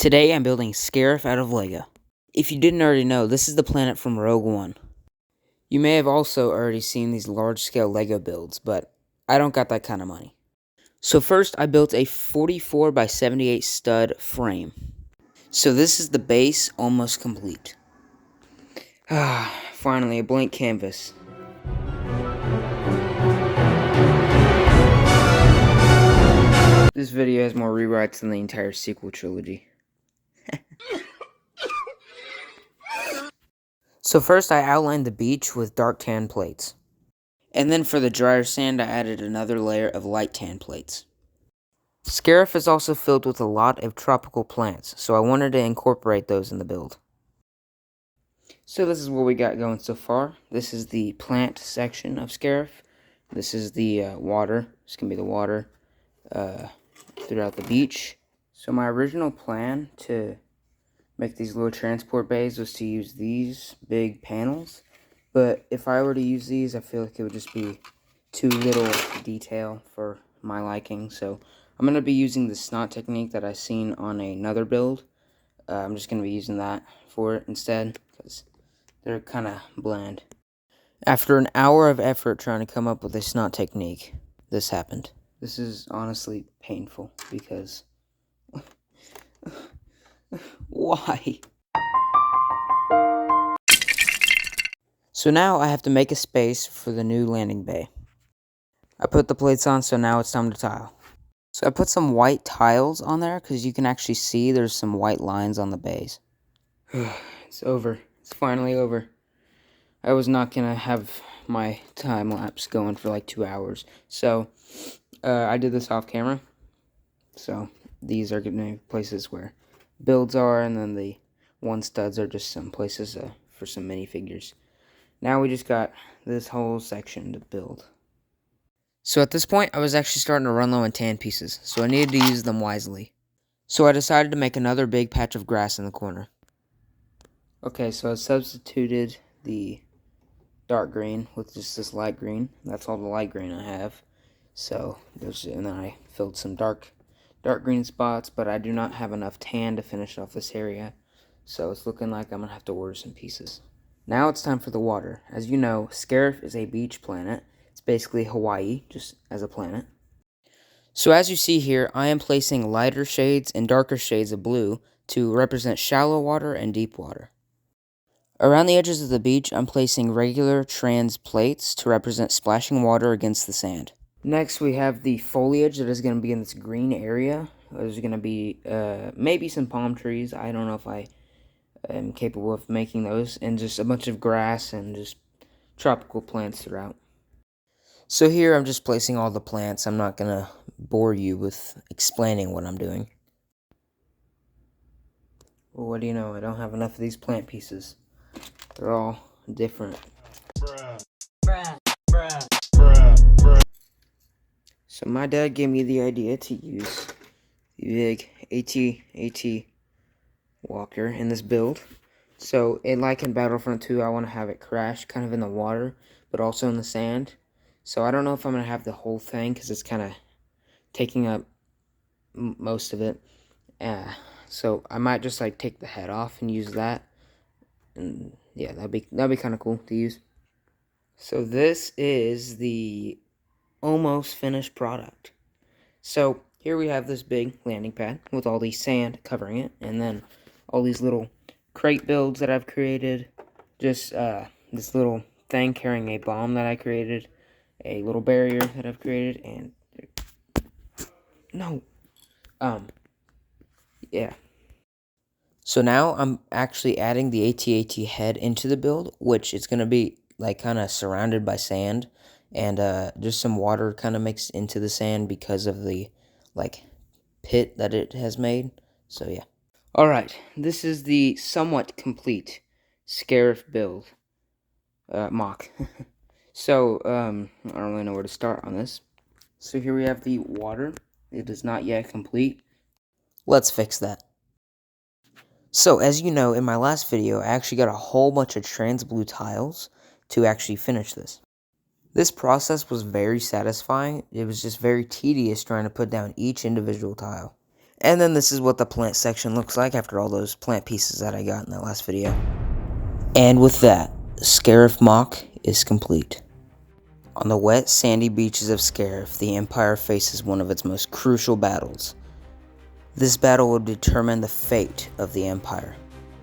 Today I'm building Scarif out of Lego. If you didn't already know, this is the planet from Rogue One. You may have also already seen these large-scale Lego builds, but I don't got that kind of money. So first I built a 44 by 78 stud frame. So this is the base almost complete. Finally a blank canvas. This video has more rewrites than the entire sequel trilogy. So first I outlined the beach with dark tan plates. And then for the drier sand I added another layer of light tan plates. Scarif is also filled with a lot of tropical plants, so I wanted to incorporate those in the build. So this is what we got going so far. This is the plant section of Scarif. This is the water. This can be the water throughout the beach. So my original plan to make these little transport bays was to use these big panels. But if I were to use these, I feel like it would just be too little detail for my liking. So I'm going to be using the snot technique that I seen on another build. I'm just going to be using that for it instead, because they're kind of bland. After an hour of effort trying to come up with a snot technique, this happened. This is honestly painful, because... why? So now I have to make a space for the new landing bay. I put the plates on, so now it's time to tile. So I put some white tiles on there because you can actually see there's some white lines on the bays. It's over. It's finally over. I was not going to have my time lapse going for like 2 hours. So I did this off camera. So these are going to be places where builds are, and then the one studs are just some places for some minifigures. Now we just got this whole section to build. So at this point, I was actually starting to run low on tan pieces, so I needed to use them wisely. So I decided to make another big patch of grass in the corner. Okay, so I substituted the dark green with just this light green. That's all the light green I have. So, and then I filled some dark green spots, but I do not have enough tan to finish off this area. So it's looking like I'm going to have to order some pieces. Now it's time for the water. As you know, Scarif is a beach planet. It's basically Hawaii, just as a planet. So as you see here, I am placing lighter shades and darker shades of blue to represent shallow water and deep water. Around the edges of the beach, I'm placing regular trans plates to represent splashing water against the sand. Next, we have the foliage that is going to be in this green area. There's going to be maybe some palm trees. I don't know if I am capable of making those. And just a bunch of grass and just tropical plants throughout. So here I'm just placing all the plants. I'm not going to bore you with explaining what I'm doing. Well, what do you know? I don't have enough of these plant pieces. They're all different. So my dad gave me the idea to use the big AT walker in this build. So, like in Battlefront 2, I want to have it crash kind of in the water, but also in the sand. So I don't know if I'm going to have the whole thing, because it's kind of taking up most of it. So I might just like take the head off and use that. And yeah, that'd be kind of cool to use. So this is the almost finished product. So here we have this big landing pad with all the sand covering it, and then all these little crate builds that I've created. Just this little thing carrying a bomb that I created, a little barrier that I've created, and yeah. So now I'm actually adding the AT-AT head into the build, which is going to be like kind of surrounded by sand, and just some water kind of mixed into the sand because of the like pit that it has made. So yeah. Alright, this is the somewhat complete Scarif build. Mock. So, I don't really know where to start on this. So here we have the water. It is not yet complete. Let's fix that. So, as you know, in my last video, I actually got a whole bunch of trans blue tiles to actually finish this. This process was very satisfying. It was just very tedious trying to put down each individual tile. And then this is what the plant section looks like after all those plant pieces that I got in that last video. And with that, Scarif Mock is complete. On the wet, sandy beaches of Scarif, the Empire faces one of its most crucial battles. This battle would determine the fate of the Empire.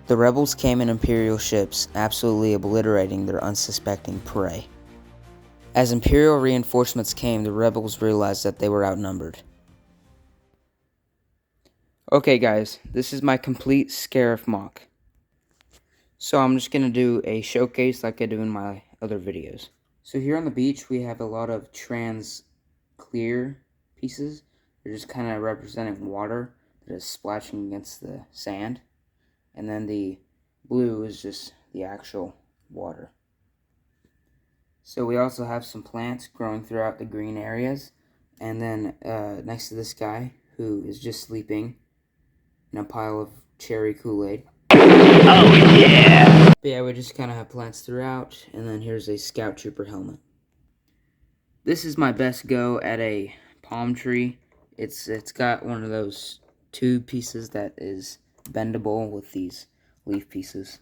The rebels came in Imperial ships, absolutely obliterating their unsuspecting prey. As Imperial reinforcements came, the rebels realized that they were outnumbered. Okay guys, this is my complete Scarif mock. So I'm just going to do a showcase like I do in my other videos. So here on the beach we have a lot of trans clear pieces. They're just kind of representing water that is splashing against the sand. And then the blue is just the actual water. So we also have some plants growing throughout the green areas. And then next to this guy who is just sleeping in a pile of cherry Kool-Aid. Oh yeah! But yeah, we just kind of have plants throughout. And then here's a Scout Trooper helmet. This is my best go at a palm tree. It's got one of those tube pieces that is bendable with these leaf pieces.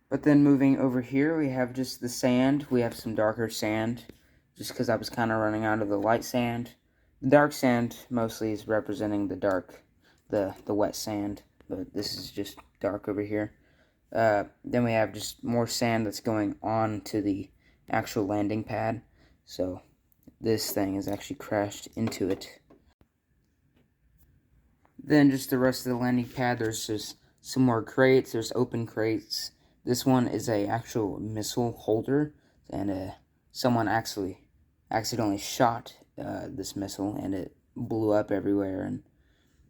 But then moving over here, we have just the sand. We have some darker sand, just because I was kind of running out of the light sand. The dark sand mostly is representing the wet sand, but this is just dark over here. Then we have just more sand that's going on to the actual landing pad. So this thing has actually crashed into it. Then just the rest of the landing pad, there's just some more crates. There's open crates. This one is a actual missile holder, and someone accidentally shot this missile, and it blew up everywhere, and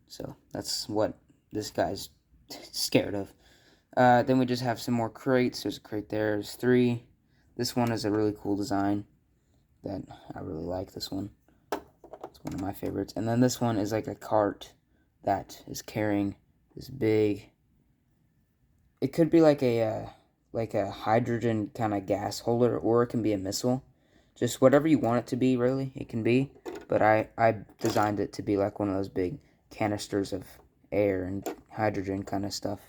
so that's what this guy's scared of. Then we just have some more crates. There's a crate there. There's 3. This one is a really cool design that I really like. This one, it's one of my favorites. And then this one is like a cart that is carrying this big. It could be like a hydrogen kind of gas holder, or it can be a missile. Just whatever you want it to be, really, it can be. But I designed it to be like one of those big canisters of air and hydrogen kind of stuff.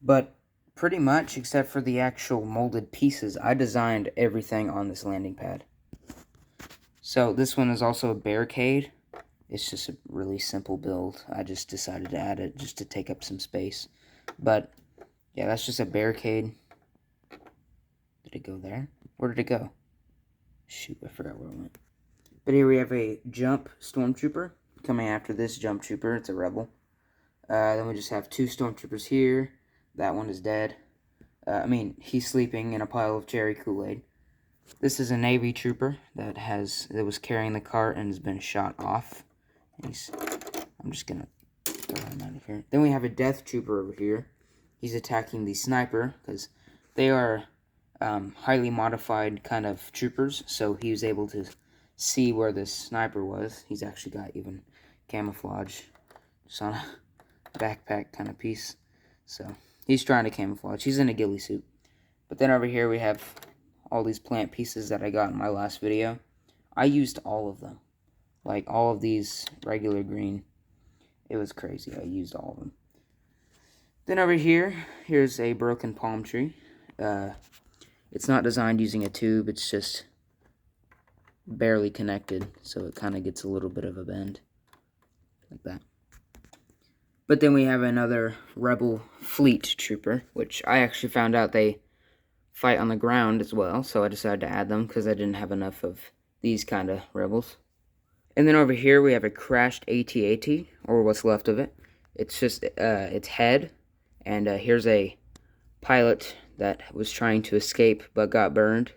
But pretty much, except for the actual molded pieces, I designed everything on this landing pad. So this one is also a barricade. It's just a really simple build. I just decided to add it just to take up some space. But yeah, that's just a barricade. Did it go there? Where did it go? Shoot, I forgot where it went. But here we have a jump stormtrooper coming after this jump trooper. It's a rebel. Then we just have 2 stormtroopers here. That one is dead. He's sleeping in a pile of cherry Kool-Aid. This is a Navy trooper that was carrying the cart and has been shot off. I'm just gonna throw him out of here. Then we have a Death Trooper over here. He's attacking the sniper because they are highly modified kind of troopers. So he was able to see where this sniper was. He's actually got even camouflage just on a backpack kind of piece. So he's trying to camouflage. He's in a ghillie suit. But then over here we have all these plant pieces that I got in my last video. I used all of them. Like all of these regular green. It was crazy. I used all of them. Then over here, here's a broken palm tree. It's not designed using a tube. It's just barely connected. So it kind of gets a little bit of a bend. Like that. But then we have another Rebel Fleet Trooper, which I actually found out they fight on the ground as well. So I decided to add them because I didn't have enough of these kind of Rebels. And then over here we have a crashed AT-AT, or what's left of it. It's just its head, and here's a pilot that was trying to escape but got burned.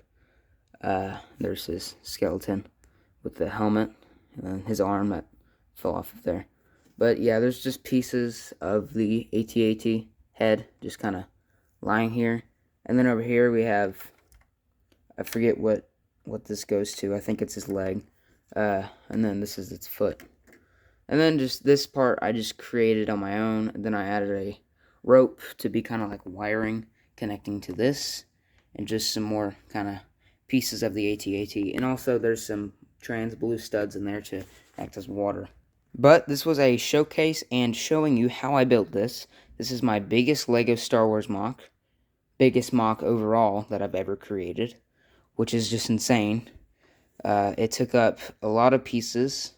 There's his skeleton with the helmet, and then his arm that fell off of there. But yeah, there's just pieces of the AT-AT head just kind of lying here. And then over here we have, I forget what this goes to. I think it's his leg. And then this is its foot. And then just this part I just created on my own. And then I added a rope to be kind of like wiring connecting to this. And just some more kind of pieces of the AT-AT. And also there's some trans blue studs in there to act as water But this was a showcase and showing you how I built this. This is my biggest Lego Star Wars MOC. Biggest MOC overall that I've ever created, which is just insane. It took up a lot of pieces,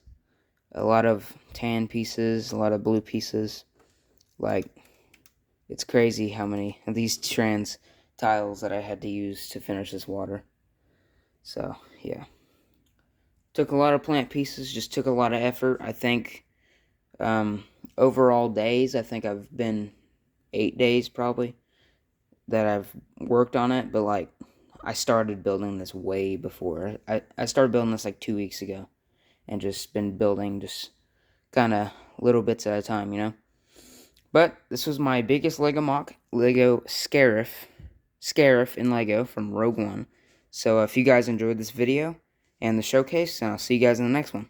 a lot of tan pieces, a lot of blue pieces. Like, it's crazy how many of these trans tiles that I had to use to finish this water. So, yeah. Took a lot of plant pieces, just took a lot of effort. I think, overall days, I think I've been 8 days probably that I've worked on it, but like, I started building this way before. I started building this like 2 weeks ago, and just been building just kind of little bits at a time, you know? But this was my biggest Lego MOC, Lego Scarif in Lego from Rogue One. So if you guys enjoyed this video and the showcase, I'll see you guys in the next one.